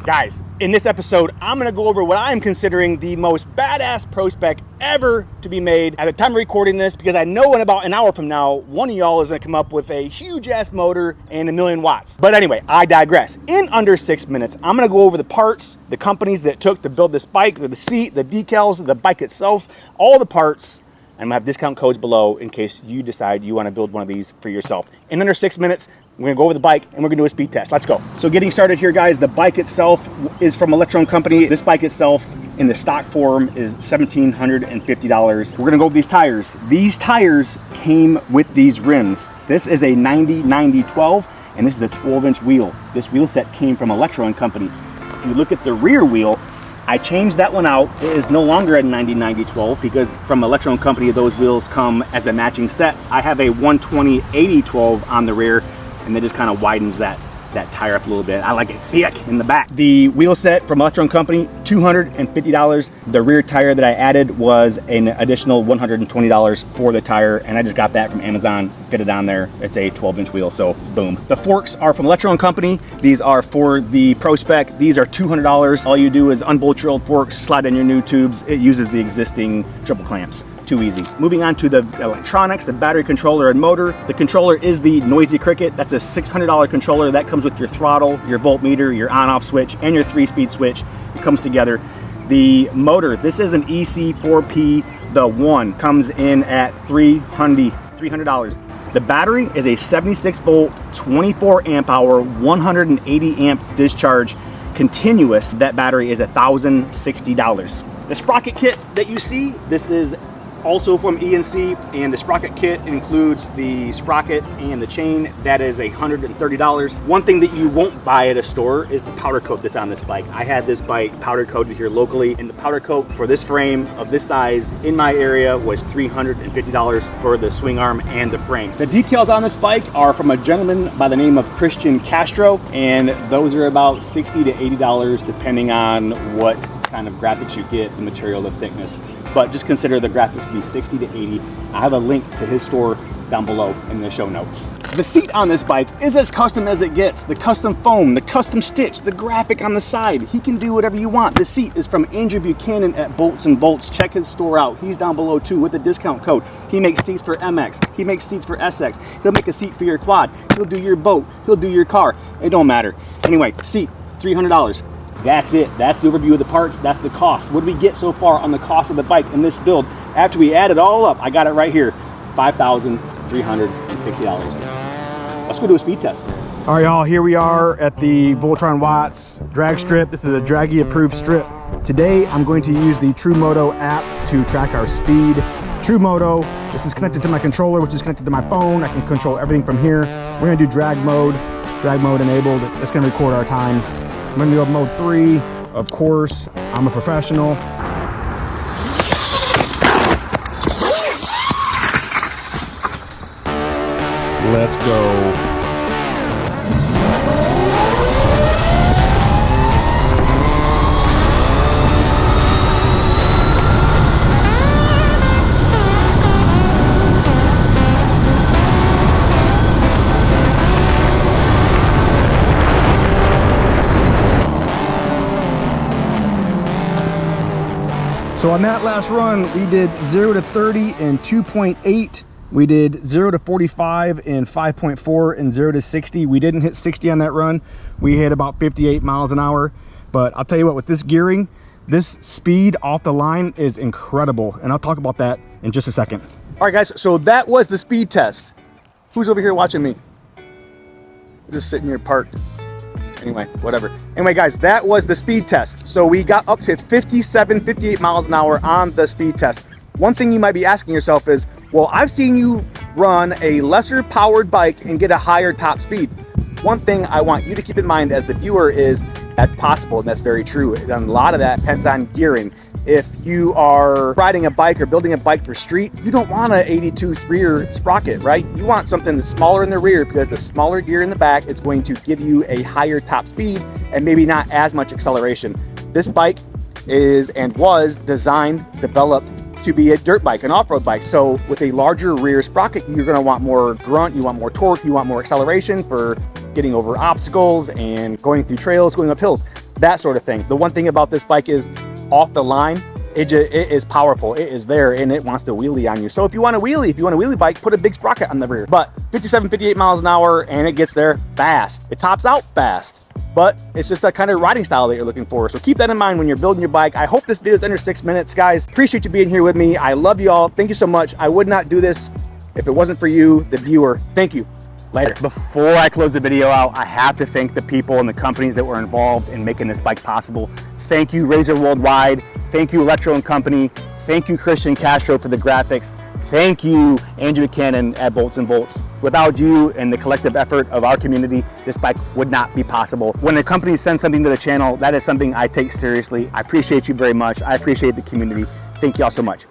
Guys, in this episode, I'm gonna go over what I am considering the most badass Pro Spec ever to be made at the time of recording this, because I know in about an hour from now, one of y'all is gonna come up with a huge ass motor and 1,000,000 watts. But anyway, I digress. In under 6 minutes, I'm gonna go over the parts, the companies that it took to build this bike, the seat, the decals, the bike itself, all the parts. I'm gonna have discount codes below in case you decide you wanna build one of these for yourself. In under 6 minutes, we're gonna go over the bike and we're gonna do a speed test. Let's go. So getting started here, guys, the bike itself is from Electro and Company. This bike itself in the stock form is $1,750. We're gonna go over these tires. These tires came with these rims. This is a 90-90-12 and this is a 12-inch wheel. This wheel set came from Electro and Company. If you look at the rear wheel, I changed that one out. It is no longer a 90-90-12 because from Electro and Company, those wheels come as a matching set. I have a 120-80-12 on the rear, and that just kind of widens that tire up a little bit. I like it thick in the back. The wheel set from Electro and Company, $250. The rear tire that I added was an additional $120 for the tire, and I just got that from Amazon, fitted on there. It's a 12-inch wheel, so boom. The forks are from Electro and Company. These are for the Pro Spec. These are $200. All you do is unbolt your old forks, slide in your new tubes. It uses the existing triple clamps. Too easy. Moving on to the electronics, the battery controller and motor. The controller is the Noisy Cricket. That's a $600 controller. That comes with your throttle, your voltmeter, your on-off switch, and your 3-speed switch. It comes together. The motor, this is an EC4P. The one comes in at $300. The battery is a 76 volt, 24 amp hour, 180 amp discharge continuous. That battery is $1,060. The Sprocket Kit that you see, this is also from ENC, and the Sprocket Kit includes the sprocket and the chain. That is $130. One thing that you won't buy at a store is the powder coat that's on this bike. I had this bike powder coated here locally, and the powder coat for this frame of this size in my area was $350 for the swing arm and the frame. The decals on this bike are from a gentleman by the name of Christian Castro, and those are about $60 to $80 depending on what kind of graphics you get, the material, the thickness, but just consider the graphics to be 60 to 80. I have a link to his store down below in the show notes. The seat on this bike is as custom as it gets. The custom foam, the custom stitch, the graphic on the side. He can do whatever you want. The seat is from Andrew Buchanan at Bolts and Bolts. Check his store out. He's down below too with a discount code. He makes seats for MX. He makes seats for SX. He'll make a seat for your quad. He'll do your boat. He'll do your car. It don't matter. Anyway, seat, $300. That's it. That's the overview of the parts. That's the cost. What did we get so far on the cost of the bike in this build? After we add it all up, I got it right here, $5,360. Let's go do a speed test. All right, y'all, here we are at the Voltron Watts drag strip. This is a Draggy approved strip. Today, I'm going to use the True Moto app to track our speed. True Moto, this is connected to my controller, which is connected to my phone. I can control everything from here. We're gonna do drag mode enabled. It's gonna record our times. I'm gonna do mode 3, of course. I'm a professional. Let's go. So on that last run, we did 0 to 30 in 2.8. We did 0 to 45 in 5.4 and 0 to 60. We didn't hit 60 on that run. We hit about 58 miles an hour. But I'll tell you what, with this gearing, this speed off the line is incredible. And I'll talk about that in just a second. All right, guys, so that was the speed test. Who's over here watching me? Just sitting here parked. Anyway, whatever. Anyway, guys, that was the speed test. So we got up to 57, 58 miles an hour on the speed test. One thing you might be asking yourself is, well, I've seen you run a lesser powered bike and get a higher top speed. One thing I want you to keep in mind as the viewer is that's possible, and that's very true. And a lot of that depends on gearing. If you are riding a bike or building a bike for street, you don't want an 82 rear sprocket, right? You want something that's smaller in the rear because the smaller gear in the back is going to give you a higher top speed and maybe not as much acceleration. This bike is and was designed, developed to be a dirt bike, an off-road bike. So with a larger rear sprocket, you're gonna want more grunt, you want more torque, you want more acceleration for getting over obstacles and going through trails, going up hills. that sort of thing. The one thing about this bike is off the line, it is powerful. It is there and it wants to wheelie on you. So if you want a wheelie bike, put a big sprocket on the rear. But 57, 58 miles an hour and it gets there fast. It tops out fast, but it's just that kind of riding style that you're looking for. So keep that in mind when you're building your bike. I hope this video is under 6 minutes, guys. Appreciate you being here with me. I love you all. Thank you so much. I would not do this if it wasn't for you, the viewer. Thank you. Later. Before I close the video out, I have to thank the people and the companies that were involved in making this bike possible. Thank you, Razor Worldwide. Thank you, Electro and Company. Thank you, Christian Castro, for the graphics. Thank you, Andrew Buchanan at Bolts and Bolts. Without you and the collective effort of our community, this bike would not be possible. When a company sends something to the channel, that is something I take seriously. I appreciate you very much. I appreciate the community. Thank you all so much.